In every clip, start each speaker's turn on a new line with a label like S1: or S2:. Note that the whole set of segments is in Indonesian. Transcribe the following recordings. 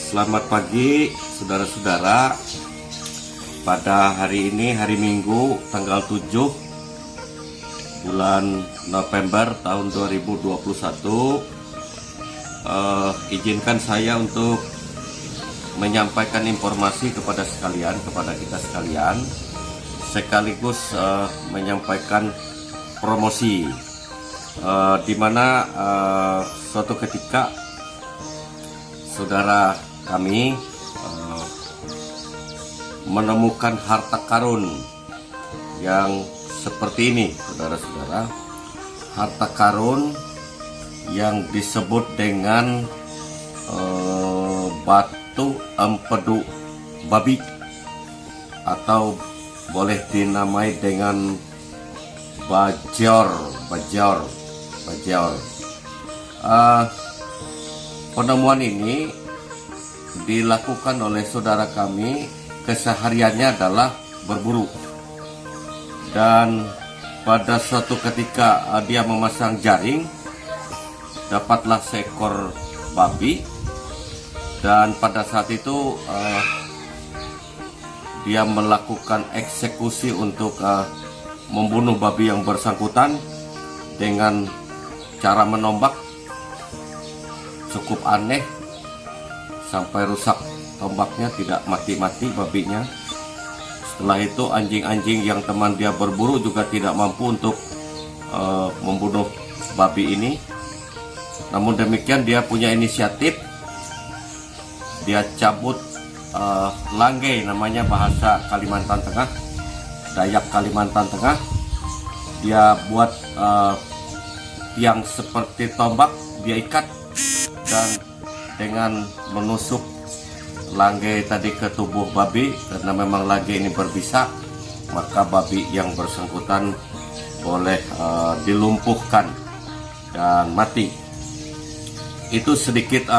S1: Selamat pagi saudara-saudara. Pada hari ini, hari Minggu, tanggal 7 bulan November tahun 2021, izinkan saya untuk menyampaikan informasi kepada kita sekalian, sekaligus menyampaikan promosi, di mana suatu ketika saudara kami menemukan harta karun yang seperti ini, saudara-saudara. Harta karun yang disebut dengan batu empedu babi, atau boleh dinamai dengan bajor. Penemuan ini dilakukan oleh saudara kami, kesehariannya adalah berburu, dan pada suatu ketika dia memasang jaring, dapatlah seekor babi, dan pada saat itu dia melakukan eksekusi untuk membunuh babi yang bersangkutan dengan cara menombak. Cukup aneh, sampai rusak tombaknya, tidak mati-mati babinya. Setelah itu anjing-anjing yang teman dia berburu juga tidak mampu untuk membunuh babi ini. Namun demikian dia punya inisiatif, dia cabut langgei, namanya bahasa Kalimantan Tengah, Dayak Kalimantan Tengah. Dia buat tiang seperti tombak, dia ikat, dan dengan menusuk langgei tadi ke tubuh babi, karena memang langgei ini berbisa, maka babi yang bersangkutan boleh dilumpuhkan dan mati. Itu sedikit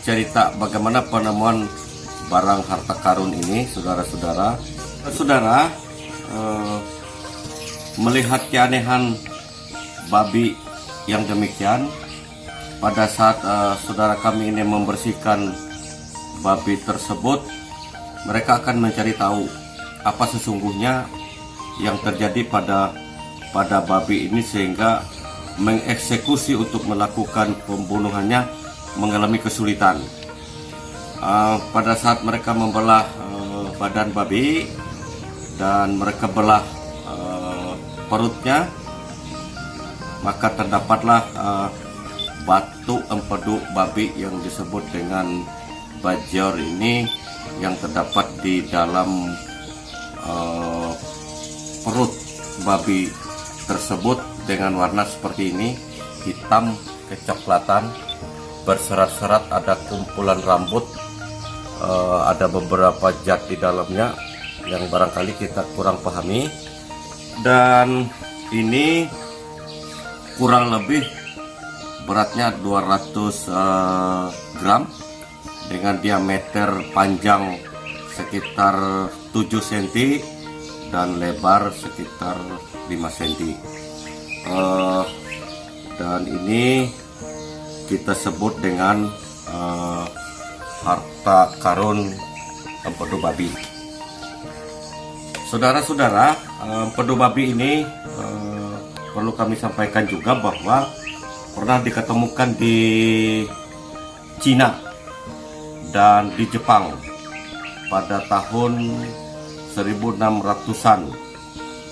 S1: cerita bagaimana penemuan barang harta karun ini, saudara-saudara. Saudara melihat keanehan babi yang demikian, pada saat saudara kami ini membersihkan babi tersebut, mereka akan mencari tahu apa sesungguhnya yang terjadi pada babi ini, sehingga mengeksekusi untuk melakukan pembunuhannya mengalami kesulitan. Pada saat mereka membelah badan babi dan mereka belah perutnya, maka terdapatlah batu empedu babi yang disebut dengan bajor ini, yang terdapat di dalam perut babi tersebut, dengan warna seperti ini, hitam kecoklatan, berserat-serat, ada kumpulan rambut, ada beberapa zat di dalamnya yang barangkali kita kurang pahami. Dan ini kurang lebih beratnya 200 gram, dengan diameter panjang sekitar 7 cm dan lebar sekitar 5 cm. Dan ini kita sebut dengan harta karun empedu babi. Saudara-saudara, empedu babi ini perlu kami sampaikan juga bahwa pernah diketemukan di Cina dan di Jepang pada tahun 1600-an.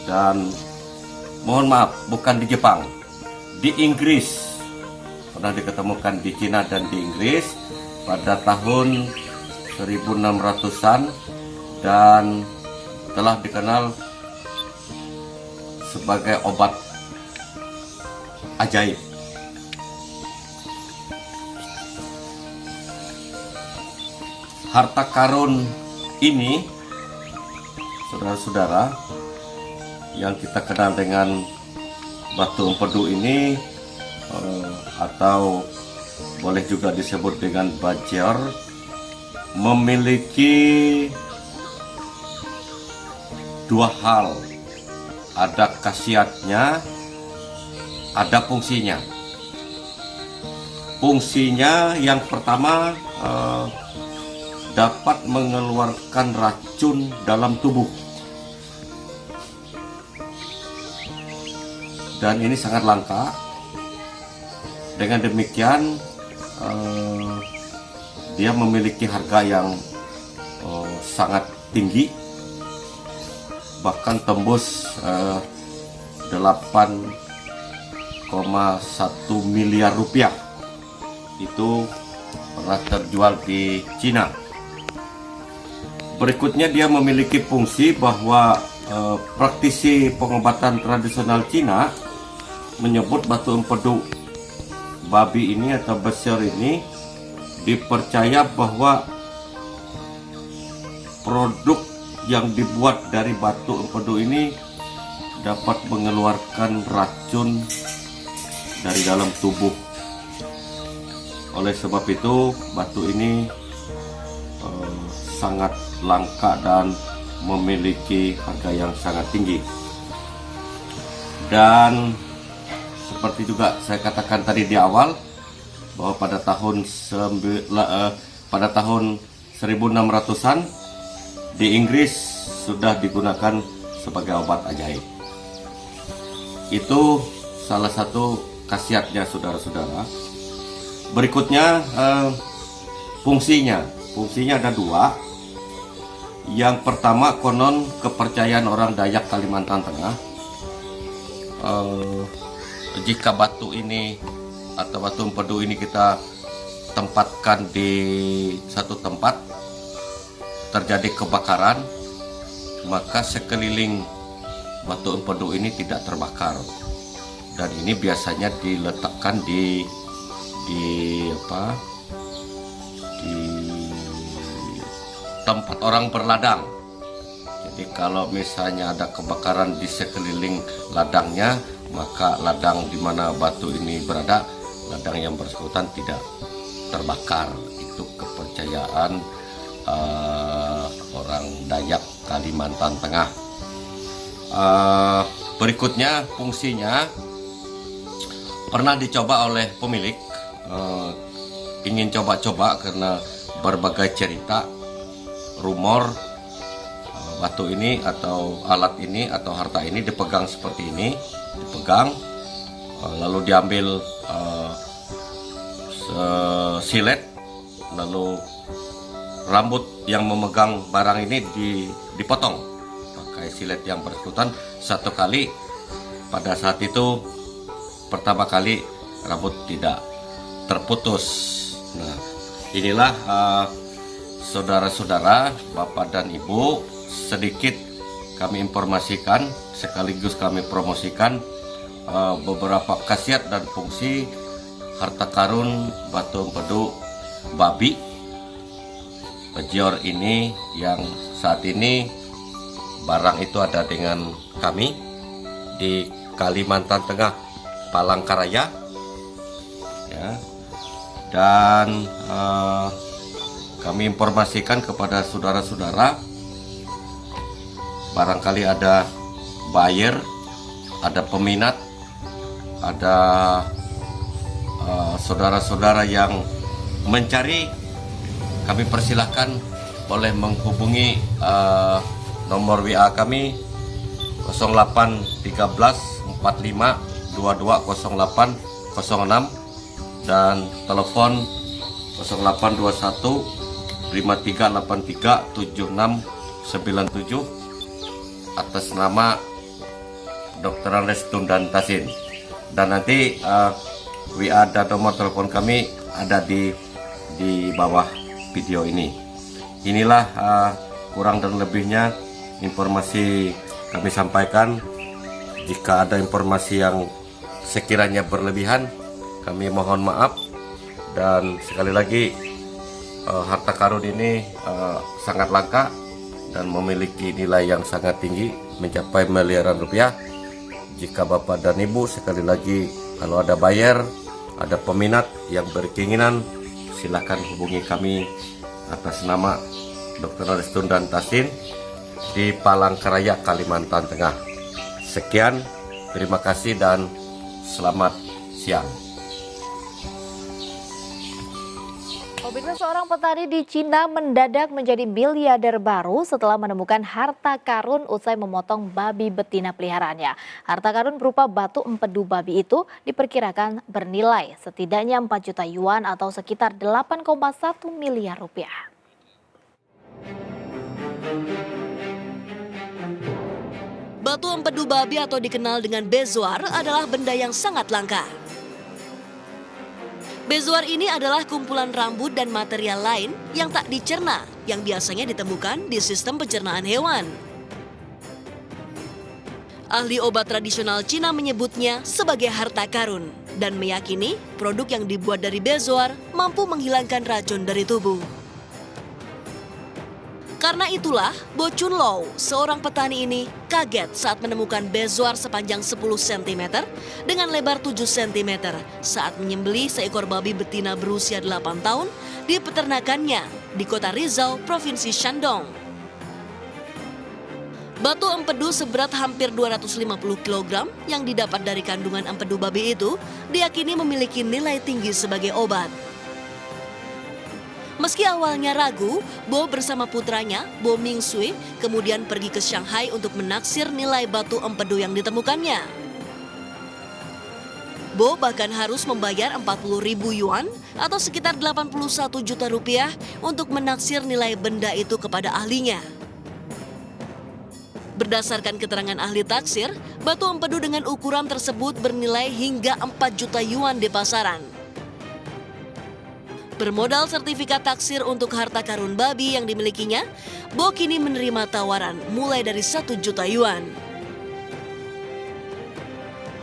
S1: Dan mohon maaf, bukan di Jepang, di Inggris. Pernah diketemukan di Cina dan di Inggris pada tahun 1600-an, dan telah dikenal sebagai obat ajaib. Harta karun ini, saudara-saudara, yang kita kenal dengan batu empedu ini, atau boleh juga disebut dengan bajor, memiliki dua hal. Ada khasiatnya, ada fungsinya. Fungsinya yang pertama, dapat mengeluarkan racun dalam tubuh. Dan ini sangat langka. Dengan demikian dia memiliki harga yang sangat tinggi, bahkan tembus 8,1 miliar rupiah. Itu pernah terjual di Cina. Berikutnya dia memiliki fungsi bahwa praktisi pengobatan tradisional Cina menyebut batu empedu babi ini atau besar ini dipercaya bahwa produk yang dibuat dari batu empedu ini dapat mengeluarkan racun dari dalam tubuh. Oleh sebab itu batu ini sangat langka dan memiliki harga yang sangat tinggi. Dan seperti juga saya katakan tadi di awal bahwa pada tahun 1600-an di Inggris sudah digunakan sebagai obat ajaib. Itu salah satu khasiatnya, saudara-saudara. Berikutnya fungsinya ada dua. Yang pertama, konon kepercayaan orang Dayak Kalimantan Tengah, jika batu ini atau batu empedu ini kita tempatkan di satu tempat, terjadi kebakaran, maka sekeliling batu empedu ini tidak terbakar. Dan ini biasanya diletakkan di tempat orang berladang. Jadi kalau misalnya ada kebakaran di sekeliling ladangnya, maka ladang di mana batu ini berada, ladang yang bersangkutan tidak terbakar. Itu kepercayaan orang Dayak Kalimantan Tengah. Berikutnya fungsinya pernah dicoba oleh pemilik, ingin coba-coba karena berbagai cerita, rumor batu ini atau alat ini atau harta ini dipegang seperti ini, lalu diambil silet, lalu rambut yang memegang barang ini dipotong pakai silet yang bersangkutan satu kali. Pada saat itu pertama kali rambut tidak terputus. Nah, inilah saudara-saudara, bapak dan ibu, sedikit kami informasikan sekaligus kami promosikan beberapa khasiat dan fungsi harta karun batu empedu babi Bejior ini, yang saat ini barang itu ada dengan kami di Kalimantan Tengah, Palangkaraya, ya. Dan kami informasikan kepada saudara-saudara, barangkali ada buyer, ada peminat, ada saudara-saudara yang mencari, kami persilahkan boleh menghubungi nomor WA kami 0813 45 2208 06 dan telepon 0821 5383 7697 atas nama Dr. Andes Tundan Tasin. Dan nanti WA dan nomor telepon kami ada di bawah video ini. Inilah kurang dan lebihnya informasi kami sampaikan. Jika ada informasi yang sekiranya berlebihan, kami mohon maaf. Dan sekali lagi, harta karun ini sangat langka dan memiliki nilai yang sangat tinggi, mencapai miliaran rupiah. Jika bapak dan ibu, sekali lagi, kalau ada buyer, ada peminat yang berkeinginan, silakan hubungi kami atas nama Dr. Andes Tundan Tasin di Palangkaraya, Kalimantan Tengah. Sekian, terima kasih dan selamat siang.
S2: Pemirsa, seorang petani di Cina mendadak menjadi miliarder baru setelah menemukan harta karun usai memotong babi betina peliharaannya. Harta karun berupa batu empedu babi itu diperkirakan bernilai setidaknya 4 juta yuan atau sekitar 8,1 miliar rupiah.
S3: Batu empedu babi atau dikenal dengan bezoar adalah benda yang sangat langka. Bezoar ini adalah kumpulan rambut dan material lain yang tak dicerna yang biasanya ditemukan di sistem pencernaan hewan. Ahli obat tradisional Cina menyebutnya sebagai harta karun dan meyakini produk yang dibuat dari bezoar mampu menghilangkan racun dari tubuh. Karena itulah, Bo Chun Low, seorang petani ini kaget saat menemukan bezoar sepanjang 10 cm dengan lebar 7 cm saat menyembelih seekor babi betina berusia 8 tahun di peternakannya di kota Rizau, Provinsi Shandong. Batu empedu seberat hampir 250 kg yang didapat dari kandungan empedu babi itu diyakini memiliki nilai tinggi sebagai obat. Meski awalnya ragu, Bo bersama putranya, Bo Mingsui, kemudian pergi ke Shanghai untuk menaksir nilai batu empedu yang ditemukannya. Bo bahkan harus membayar 40.000 yuan atau sekitar 81 juta rupiah untuk menaksir nilai benda itu kepada ahlinya. Berdasarkan keterangan ahli taksir, batu empedu dengan ukuran tersebut bernilai hingga 4 juta yuan di pasaran. Bermodal sertifikat taksir untuk harta karun babi yang dimilikinya, Bo kini menerima tawaran mulai dari 1 juta yuan.